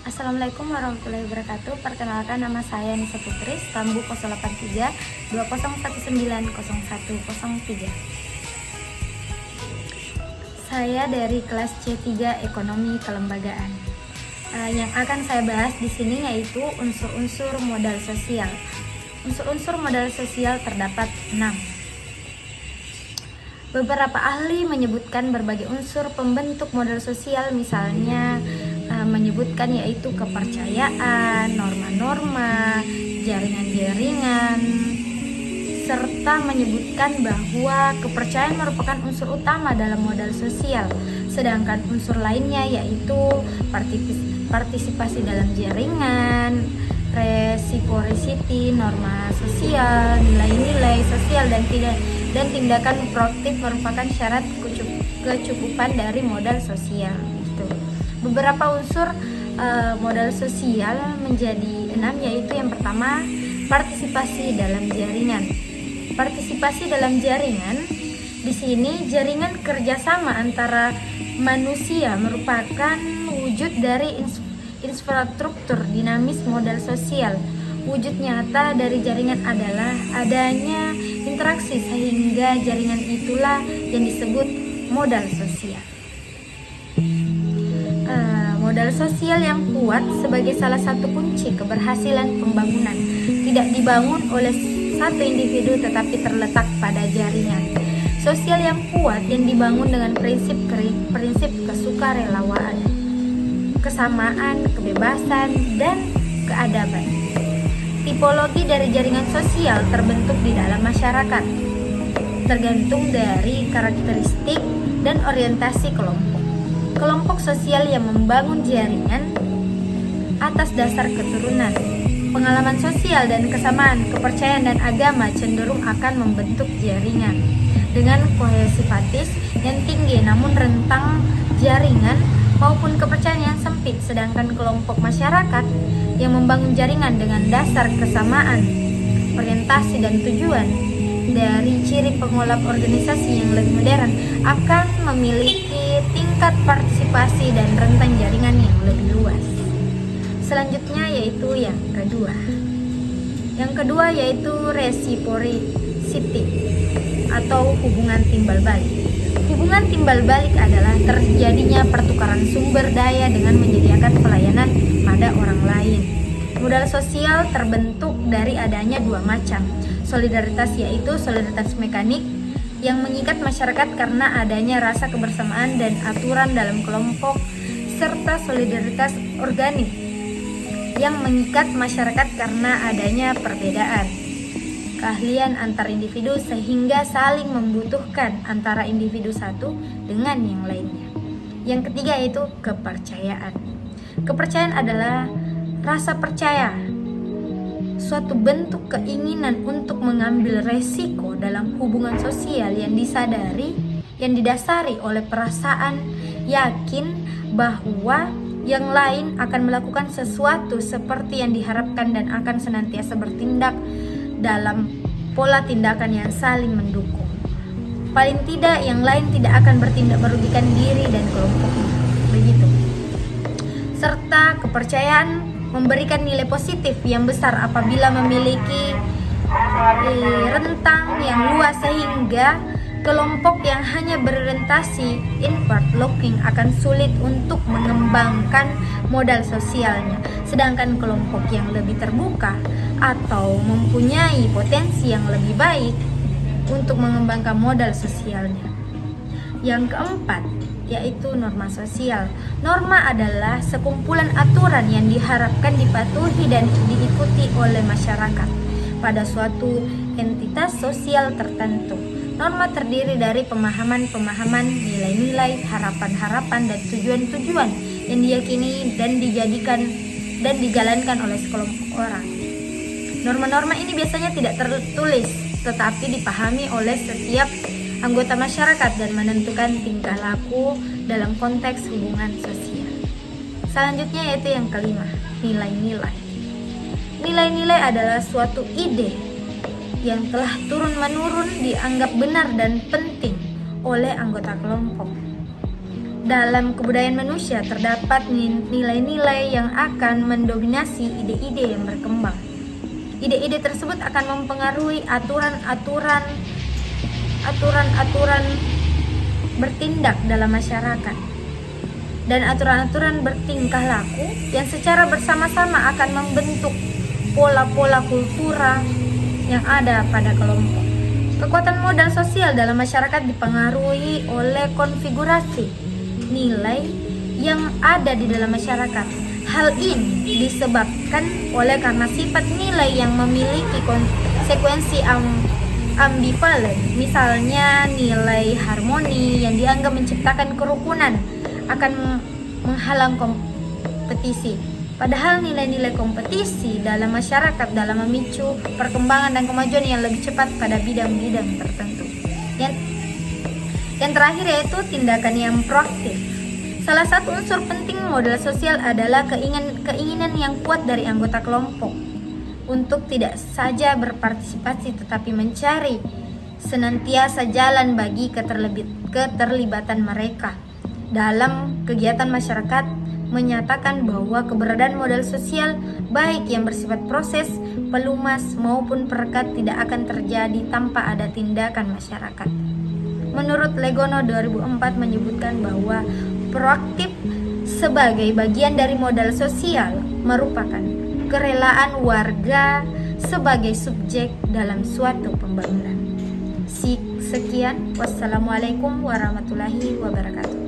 Assalamualaikum warahmatullahi wabarakatuh. Perkenalkan, nama saya Nisa Putri, Stambu 083 2019010103. Saya dari kelas C3 Ekonomi Kelembagaan. Yang akan saya bahas di sini yaitu unsur-unsur modal sosial. Unsur-unsur modal sosial terdapat 6. Beberapa ahli menyebutkan berbagai unsur pembentuk modal sosial, misalnya menyebutkan yaitu kepercayaan, norma-norma, jaringan-jaringan, serta menyebutkan bahwa kepercayaan merupakan unsur utama dalam modal sosial, sedangkan unsur lainnya yaitu partisipasi dalam jaringan, reciprocity, norma sosial, nilai-nilai sosial, dan tindakan proaktif merupakan syarat kecukupan dari modal sosial. Beberapa unsur modal sosial menjadi 6, yaitu yang pertama, partisipasi dalam jaringan. Partisipasi dalam jaringan, di sini jaringan kerjasama antara manusia merupakan wujud dari infrastruktur dinamis modal sosial. Wujud nyata dari jaringan adalah adanya interaksi, sehingga jaringan itulah yang disebut modal sosial. Modal sosial yang kuat sebagai salah satu kunci keberhasilan pembangunan tidak dibangun oleh satu individu tetapi terletak pada jaringan sosial yang kuat yang dibangun dengan prinsip kesukarelawaan, kesamaan, kebebasan, dan keadaban. Tipologi dari jaringan sosial terbentuk di dalam masyarakat, tergantung dari karakteristik dan orientasi kelompok. Kelompok sosial yang membangun jaringan atas dasar keturunan, pengalaman sosial dan kesamaan, kepercayaan dan agama cenderung akan membentuk jaringan dengan kohesivitas yang tinggi namun rentang jaringan maupun kepercayaan yang sempit, sedangkan kelompok masyarakat yang membangun jaringan dengan dasar kesamaan, orientasi dan tujuan dari ciri pengolap organisasi yang lebih modern akan memiliki tingkat partisipasi dan rentang jaringan yang lebih luas. Selanjutnya yaitu yang kedua. Yang kedua yaitu reciprocity atau hubungan timbal balik. Hubungan timbal balik adalah terjadinya pertukaran sumber daya dengan menyediakan pelayanan pada orang lain. Modal sosial terbentuk dari adanya dua macam. Solidaritas yaitu solidaritas mekanik yang mengikat masyarakat karena adanya rasa kebersamaan dan aturan dalam kelompok, serta solidaritas organik yang mengikat masyarakat karena adanya perbedaan keahlian antar individu sehingga saling membutuhkan antara individu satu dengan yang lainnya. Yang ketiga yaitu kepercayaan. Kepercayaan adalah rasa percaya, suatu bentuk keinginan untuk mengambil resiko dalam hubungan sosial yang didasari oleh perasaan yakin bahwa yang lain akan melakukan sesuatu seperti yang diharapkan dan akan senantiasa bertindak dalam pola tindakan yang saling mendukung. Paling tidak yang lain tidak akan bertindak merugikan diri dan kelompoknya. Begitu. Serta kepercayaan memberikan nilai positif yang besar apabila memiliki rentang yang luas, sehingga kelompok yang hanya berorientasi inward looking akan sulit untuk mengembangkan modal sosialnya, sedangkan kelompok yang lebih terbuka atau mempunyai potensi yang lebih baik untuk mengembangkan modal sosialnya. Yang keempat yaitu norma sosial. Norma adalah sekumpulan aturan yang diharapkan dipatuhi dan diikuti oleh masyarakat pada suatu entitas sosial tertentu. Norma terdiri dari pemahaman-pemahaman, nilai-nilai, harapan-harapan, dan tujuan-tujuan yang diyakini dan dijalankan oleh sekelompok orang. Norma-norma ini biasanya tidak tertulis, tetapi dipahami oleh setiap anggota masyarakat dan menentukan tingkah laku dalam konteks hubungan sosial. Selanjutnya yaitu yang kelima, nilai-nilai. Nilai-nilai adalah suatu ide yang telah turun-menurun dianggap benar dan penting oleh anggota kelompok. dalam kebudayaan manusia terdapat nilai-nilai yang akan mendominasi ide-ide yang berkembang. Ide-ide tersebut akan mempengaruhi aturan-aturan bertindak dalam masyarakat dan aturan-aturan bertingkah laku yang secara bersama-sama akan membentuk pola-pola kultura yang ada pada kelompok. Kekuatan modal sosial dalam masyarakat dipengaruhi oleh konfigurasi nilai yang ada di dalam masyarakat. Hal ini disebabkan oleh karena sifat nilai yang memiliki konsekuensi ambivalen. Misalnya nilai harmoni yang dianggap menciptakan kerukunan akan menghalang kompetisi. Padahal nilai-nilai kompetisi dalam masyarakat dalam memicu perkembangan dan kemajuan yang lebih cepat pada bidang-bidang tertentu. Yang terakhir yaitu tindakan yang proaktif. Salah satu unsur penting modal sosial adalah keinginan yang kuat dari anggota kelompok untuk tidak saja berpartisipasi tetapi mencari senantiasa jalan bagi keterlibatan mereka dalam kegiatan masyarakat, menyatakan bahwa keberadaan modal sosial baik yang bersifat proses, pelumas maupun perekat tidak akan terjadi tanpa ada tindakan masyarakat. Menurut Legono 2004 menyebutkan bahwa proaktif sebagai bagian dari modal sosial merupakan kerelaan warga sebagai subjek dalam suatu pembangunan. Sekian, wassalamualaikum warahmatullahi wabarakatuh.